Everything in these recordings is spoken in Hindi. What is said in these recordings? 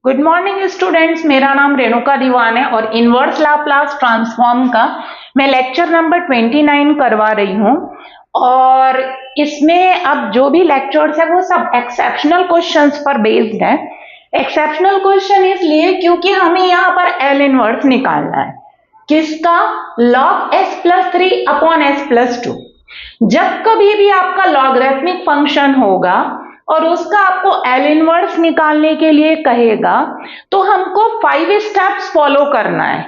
गुड मॉर्निंग स्टूडेंट्स, मेरा नाम रेणुका दीवान है और इनवर्स लाप्लास ट्रांसफॉर्म का मैं लेक्चर नंबर 29 करवा रही हूँ। और इसमें अब जो भी लेक्चर्स है वो सब एक्सेप्शनल क्वेश्चंस पर बेस्ड है। एक्सेप्शनल क्वेश्चन इसलिए क्योंकि हमें यहाँ पर एल इनवर्स निकालना है। किसका? log s plus 3 upon s plus 2। जब कभी भी आपका लॉगरिथमिक फंक्शन होगा और उसका आपको एल इनवर्स निकालने के लिए कहेगा तो हमको 5 स्टेप्स फॉलो करना है।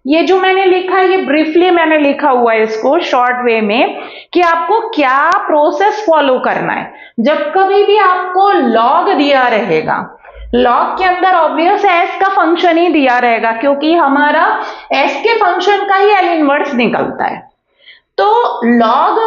ये जो मैंने लिखा है ये ब्रीफली मैंने लिखा हुआ है इसको शॉर्ट वे में कि आपको क्या प्रोसेस फॉलो करना है। जब कभी भी आपको लॉग दिया रहेगा, लॉग के अंदर ऑब्वियस एस का फंक्शन ही दिया रहेगा क्योंकि हमारा एस के फंक्शन का ही एल इनवर्स निकलता है। तो log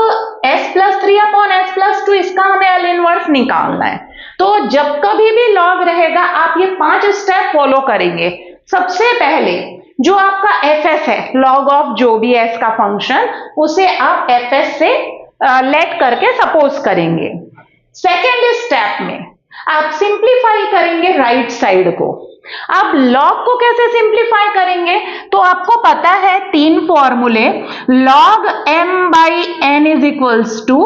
s plus 3 upon s plus 2 इसका हमें एल इनवर्स निकालना है। तो जब कभी भी log रहेगा आप ये 5 स्टेप फॉलो करेंगे। सबसे पहले जो आपका fs है, log ऑफ जो भी s का फंक्शन, उसे आप fs से लेट करके सपोज करेंगे। सेकेंड स्टेप में आप सिंप्लीफाई करेंगे राइट साइड को। अब log को कैसे सिंप्लीफाई करेंगे? तो आपको पता है 3 फॉर्मूले, log m by n is equals to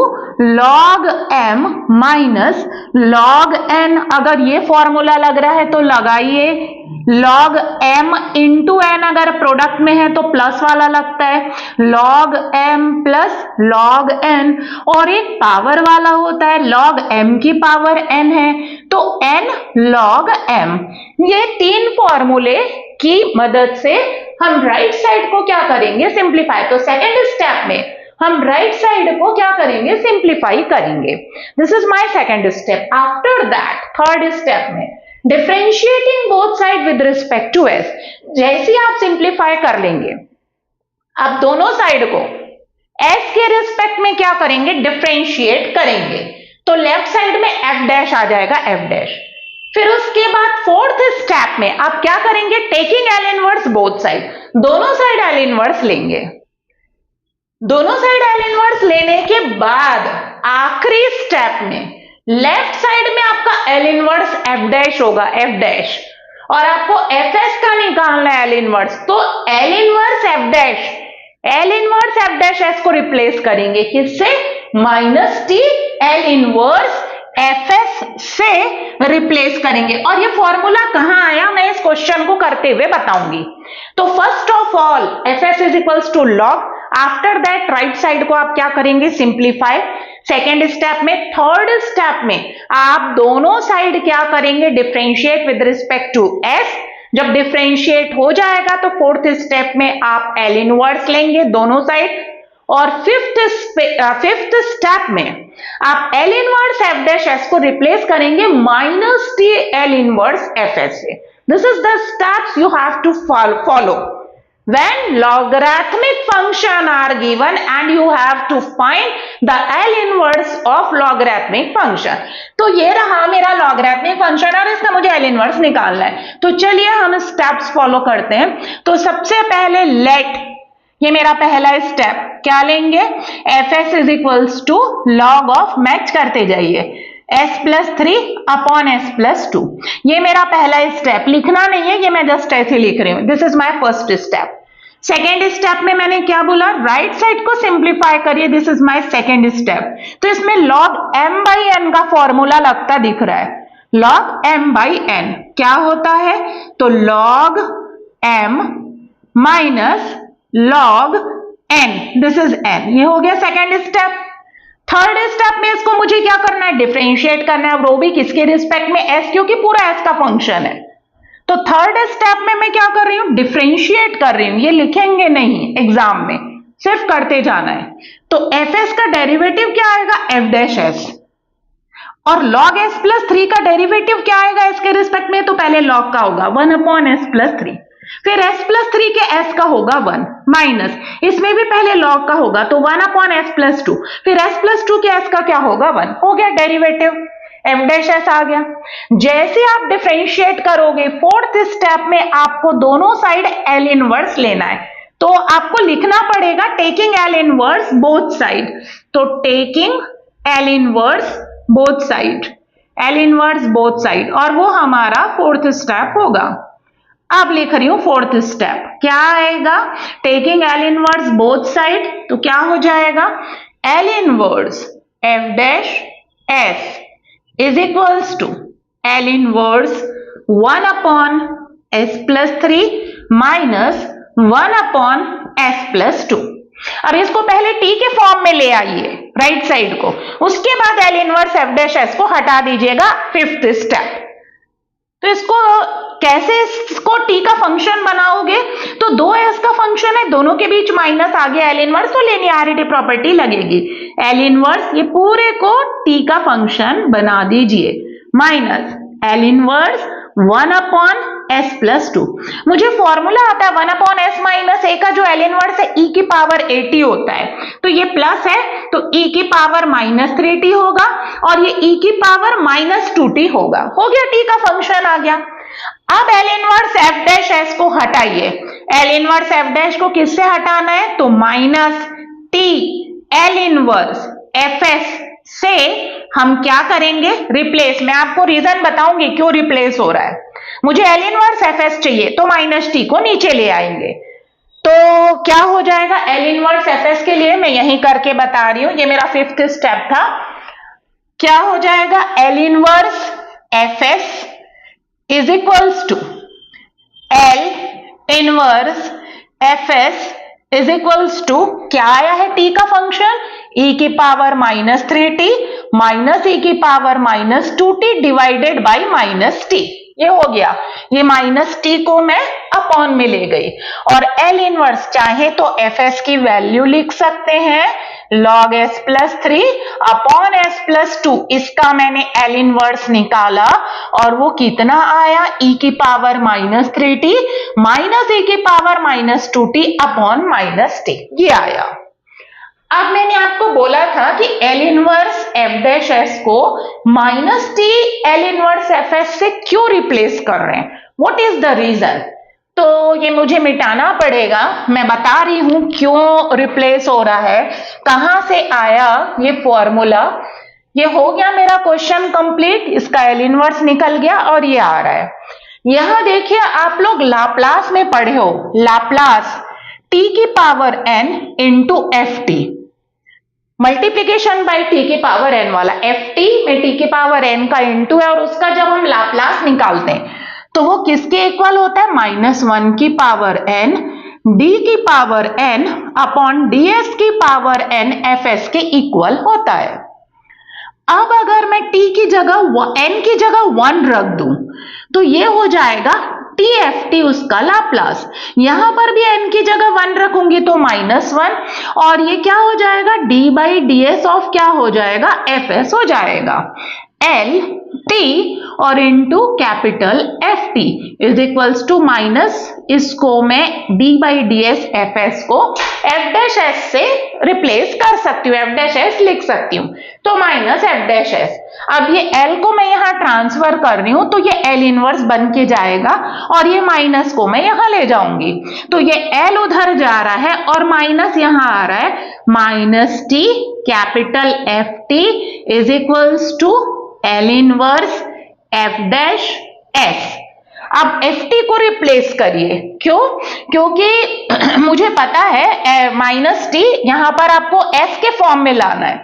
log m minus log n। अगर ये फॉर्मूला लग रहा है तो लगाइए, log m इंटू n अगर प्रोडक्ट में है तो प्लस वाला लगता है, log m plus log n। और एक पावर वाला होता है, log m की पावर n है तो n log m। ये 3 फॉर्मूले की मदद से हम राइट साइड को क्या करेंगे? सिंप्लीफाई। तो सेकेंड स्टेप में हम राइट साइड को क्या करेंगे? सिंप्लीफाई करेंगे। This is my second step. After that third step में differentiating both side with respect to s। जैसे आप सिंप्लीफाई कर लेंगे, आप दोनों साइड को s के रिस्पेक्ट में क्या करेंगे? डिफरेंशिएट करेंगे। तो लेफ्ट साइड में f डैश आ जाएगा, f डैश। फिर उसके बाद फोर्थ स्टेप में आप क्या करेंगे? Taking L inverse both side, दोनों साइड एल इनवर्स लेंगे। दोनों साइड एल इनवर्स लेने के बाद आखिरी स्टेप में लेफ्ट साइड में आपका एल इनवर्स एफ डैश होगा, एफ डैश, और आपको एफ एस का निकालना है एल इनवर्स। तो L inverse F dash, L inverse F dash S को रिप्लेस करेंगे किससे? Minus T L inverse F S से रिप्लेस करेंगे। और ये फॉर्मूला कहां आया मैं इस क्वेश्चन को करते हुए बताऊंगी। तो first of all F S is equals to log. After that right side को आप क्या करेंगे? सिंप्लीफाई। सेकेंड स्टेप में, थर्ड स्टेप में आप दोनों साइड क्या करेंगे? Differentiate with respect to S. जब डिफरेंशिएट हो जाएगा तो फोर्थ स्टेप में आप एल इनवर्स लेंगे दोनों साइड। और फिफ्थ स्टेप में आप L inverse F dash S को रिप्लेस करेंगे minus T L inverse F S से। This is the steps you have to follow when logarithmic function are given and you have to find the L inverse of logarithmic function। तो ये रहा मेरा logarithmic function और इसका मुझे L inverse निकालना है। तो चलिए हम स्टेप्स फॉलो करते हैं। तो सबसे पहले लेट, ये मेरा पहला स्टेप, क्या लेंगे? F S is equals to log of, match करते जाइए, s plus 3 upon s plus 2। ये मेरा पहला स्टेप, लिखना नहीं है, ये मैं जस्ट ऐसे लिख रही हूं। This is my first step. Second step में मैंने क्या बोला? राइट साइड को सिंप्लीफाई करिए। This is my second step. तो इसमें log m बाई n का फॉर्मूला लगता दिख रहा है। log m बाई n क्या होता है? तो log m minus log n, this is n। ये हो गया सेकेंड स्टेप। थर्ड स्टेप में इसको मुझे क्या करना है? डिफरेंशिएट करना है, वो भी किसके रिस्पेक्ट में? s, क्योंकि पूरा s का फंक्शन है। तो थर्ड स्टेप में मैं क्या कर रही हूं? डिफरेंशिएट कर रही हूं। ये लिखेंगे नहीं एग्जाम में, सिर्फ करते जाना है। तो एफ एस का डेरिवेटिव क्या आएगा? F dash S. और log s प्लस 3 का डेरिवेटिव क्या आएगा इसके रिस्पेक्ट में? तो पहले log का होगा 1 अपॉन s प्लस 3, फिर s प्लस 3 के s का होगा 1 माइनस, इसमें भी पहले log का होगा तो 1 अपॉन s प्लस 2, फिर s प्लस 2 के s का क्या होगा? 1। हो गया डेरिवेटिव, एफ डैश एस आ गया। जैसे आप डिफरेंशिएट करोगे फोर्थ स्टेप में आपको दोनों साइड एल इनवर्स लेना है। तो आपको लिखना पड़ेगा taking L inverse both side. तो taking L inverse both side, L inverse both side, और वो हमारा फोर्थ स्टेप होगा। अब लिख रही हूं फोर्थ स्टेप, क्या आएगा? Taking L inverse both side, तो क्या हो जाएगा? L inverse F dash S is equals to L inverse 1 upon S plus 3 minus 1 upon S plus 2। अब इसको पहले टी के फॉर्म में ले आइए राइट साइड को, उसके बाद L inverse F dash S को हटा दीजिएगा, फिफ्थ स्टेप। तो इसको कैसे, इसको टी का फंक्शन बनाओगे? तो 2s का फंक्शन है, दोनों के बीच माइनस आ गया एल इनवर्स, तो लिनियरिटी प्रॉपर्टी लगेगी। एल इनवर्स ये पूरे को टी का फंक्शन बना दीजिए, minus L inverse 1 upon S plus 2। मुझे फॉर्मूला आता है 1 अपॉन एस माइनस ए का, जो एल इनवर्स है ई की पावर 80 होता है, तो ये प्लस है तो ई की पावर माइनस 3t होगा, और ये ई की पावर माइनस 2t होगा। हो गया, टी का फंक्शन आ गया। अब L inverse F dash S को हटाइए। एल इनवर्स एफ डैश को किससे हटाना है? तो minus T L inverse F S से हम क्या करेंगे? रिप्लेस। मैं आपको रीजन बताऊंगी क्यों रिप्लेस हो रहा है। मुझे एल इनवर्स एफ एस चाहिए, तो माइनस टी को नीचे ले आएंगे, तो क्या हो जाएगा? एल इनवर्स एफ एस के लिए मैं यहीं करके बता रही हूं, ये मेरा फिफ्थ स्टेप था। क्या हो जाएगा? L inverse F S is equals to L inverse F S is equals to, क्या आया है टी का फंक्शन? ई की पावर माइनस 3t माइनस ई की power minus 2t divided by minus T. ये हो गया, ये माइनस टी को मैं अपॉन में ले गई, और एल इनवर्स चाहे तो एफ एस की वैल्यू लिख सकते हैं log s plus 3 upon s plus 2। इसका मैंने एल इनवर्स निकाला और वो कितना आया? e की power minus 3t minus e की power minus 2t upon minus t, ये आया। अब मैंने आपको बोला था कि L inverse F dash S को minus T L inverse F S से क्यों रिप्लेस कर रहे हैं, व्हाट इज द रीजन? तो ये मुझे मिटाना पड़ेगा, मैं बता रही हूं क्यों रिप्लेस हो रहा है, कहां से आया ये फॉर्मूला। ये हो गया मेरा क्वेश्चन कंप्लीट, इसका एल इनवर्स निकल गया और ये आ रहा है। यहां देखिए, आप लोग लाप्लास में पढ़े हो, लाप्लास टी की power N into F T, multiplication by T की पावर एन वाला, एफ टी में टी की पावर एन का इंटू है, और उसका जब हम लाप्लास निकालते हैं तो वो किसके इक्वल होता है? -1 की पावर एन डी की power N upon D S की पावर एन एफ एस के इक्वल होता है। अब अगर मैं टी की जगह एन की जगह 1 रख दूं तो ये हो जाएगा टी एफ टी, उसका लाप्लास। यहां पर भी एन की जगह 1 रखूंगी तो -1, और ये क्या हो जाएगा? D by D S of क्या हो जाएगा? एफ एस हो जाएगा। एल टी और into capital F T is equals to minus, इसको मैं D by D S F S को एफ डैश एस से रिप्लेस कर सकती हूँ, एफ डैश एस लिख सकती हूँ, तो माइनस एफ डैश एस। अब ये एल को मैं यहाँ ट्रांसफर कर रही हूँ तो ये एल इनवर्स बन के जाएगा, और ये माइनस को मैं यहाँ ले जाऊंगी, तो ये एल उधर जा रहा है और माइनस यहाँ आ रहा है, minus T capital F T is equals to L inverse F dash S. अब एफ टी को रिप्लेस करिए, क्यों? क्योंकि मुझे पता है माइनस टी यहां पर आपको एस के फॉर्म में लाना है,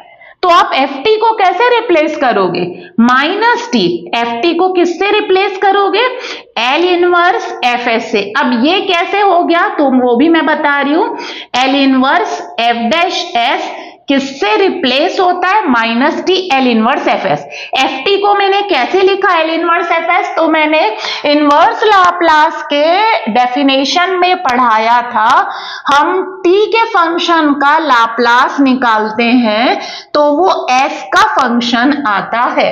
तो आप एफ टी को कैसे रिप्लेस करोगे? माइनस टी, एफ टी को किससे रिप्लेस करोगे? एल इनवर्स एफ एस से। अब ये कैसे हो गया तो वो भी मैं बता रही हूं, L inverse F dash S किससे रिप्लेस होता है? Minus T L inverse F S. F T को मैंने कैसे लिखा एल इनवर्स एफ एस? तो मैंने इनवर्स लाप्लास के डेफिनेशन में पढ़ाया था, हम टी के फंक्शन का लाप्लास निकालते हैं तो वो एस का फंक्शन आता है।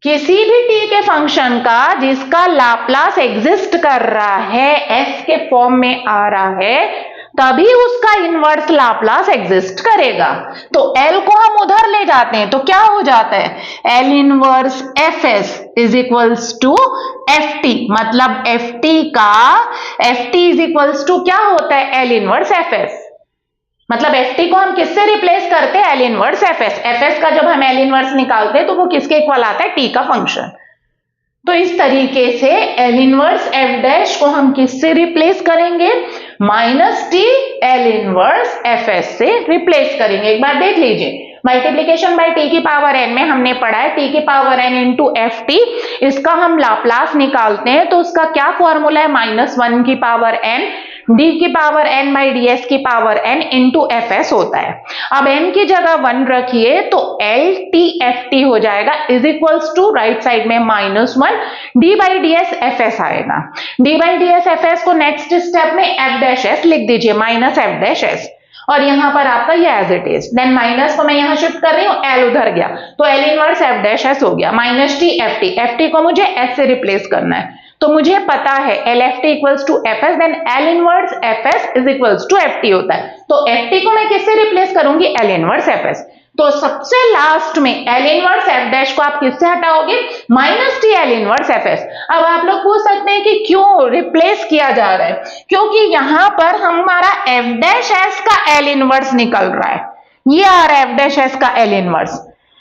किसी भी टी के फंक्शन का जिसका लाप्लास एग्जिस्ट कर रहा है, एस के फॉर्म में आ रहा है, तभी उसका इनवर्स लाप्लास एग्जिस्ट करेगा। तो एल को हम उधर ले जाते हैं तो क्या हो जाता है? L inverse F S is equals to F T, मतलब F T is equals to क्या होता है? L inverse F S. मतलब ft को हम किससे रिप्लेस करते हैं, एल इनवर्स fs। fs का जब हम एल इनवर्स निकालते हैं तो वो किसके इक्वल आता है, t का फंक्शन। तो इस तरीके से एल इनवर्स एफ डैश को हम किससे रिप्लेस करेंगे, minus T L inverse F S से रिप्लेस करेंगे। एक बार देख लीजिए, मल्टीप्लीकेशन बाय टी की पावर एन में हमने पढ़ा है टी की power N into F T, इसका हम लाप्लास निकालते हैं तो उसका क्या फॉर्मूला है, -1 की पावर एन डी की power N by D S की power N into F S होता है। अब एन की जगह 1 रखिए तो एल टी एफ टी हो जाएगा is equals to right side में -1 D by D S F S आएगा। D by D S F S को नेक्स्ट स्टेप में एफ डैश एस लिख दीजिए, माइनस एफ डैश एस, और यहां पर आपका ये as it is. Then minus को मैं यहां शिफ्ट कर रही हूं, एल उधर गया तो L inverse F dash S हो गया, minus T F T, F T को मुझे एस से रिप्लेस करना है तो मुझे पता है L F T equals to F S, then L inverse F S is equals to F T होता है। तो एफ टी को मैं किससे रिप्लेस करूंगी, एल इनवर्स एफ एस। तो सबसे लास्ट में एल इनवर्स एफ डैश को आप किससे हटाओगे, minus T L inverse F S. अब आप लोग पूछ सकते हैं कि क्यों रिप्लेस किया जा रहा है, क्योंकि यहां पर हमारा एफ डैश एस का एल इनवर्स निकल रहा है, ये आ रहा है एफ डैश एस का एल इनवर्स,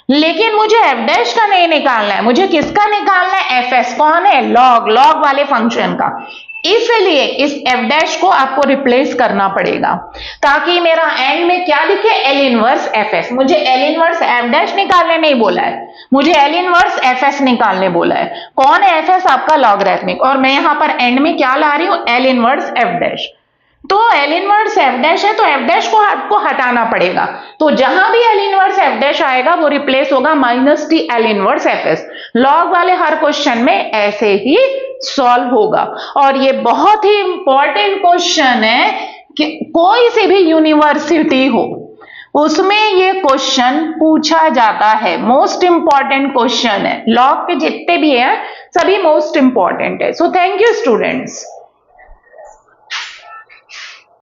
लेकिन मुझे एफ डैश का नहीं निकालना है, मुझे किसका निकालना है, एफ एस। कौन है, लॉग, लॉग वाले फंक्शन का। इसलिए इस एफ डैश को आपको रिप्लेस करना पड़ेगा ताकि मेरा एंड में क्या लिखे, एल इनवर्स एफ एस। मुझे एल इनवर्स एफ डैश निकालने नहीं बोला है, मुझे एल इनवर्स एफ एस निकालने बोला है। कौन है एफ एस, आपका लॉगरिथमिक, और मैं यहां पर एंड में क्या ला रही हूं, एल इनवर्स एफ डैश। तो एल इनवर्स एफ डैश है तो एफ डैश को आपको हटाना पड़ेगा, तो जहां भी एल इनवर्स एफ डैश आएगा वो रिप्लेस होगा minus T L inverse F S. Log वाले हर क्वेश्चन में ऐसे ही सॉल्व होगा, और ये बहुत ही इंपॉर्टेंट क्वेश्चन है कि कोई सी भी यूनिवर्सिटी हो उसमें ये क्वेश्चन पूछा जाता है, मोस्ट इंपॉर्टेंट क्वेश्चन है। लॉग के जितने भी हैं सभी मोस्ट इंपॉर्टेंट है। So thank you students.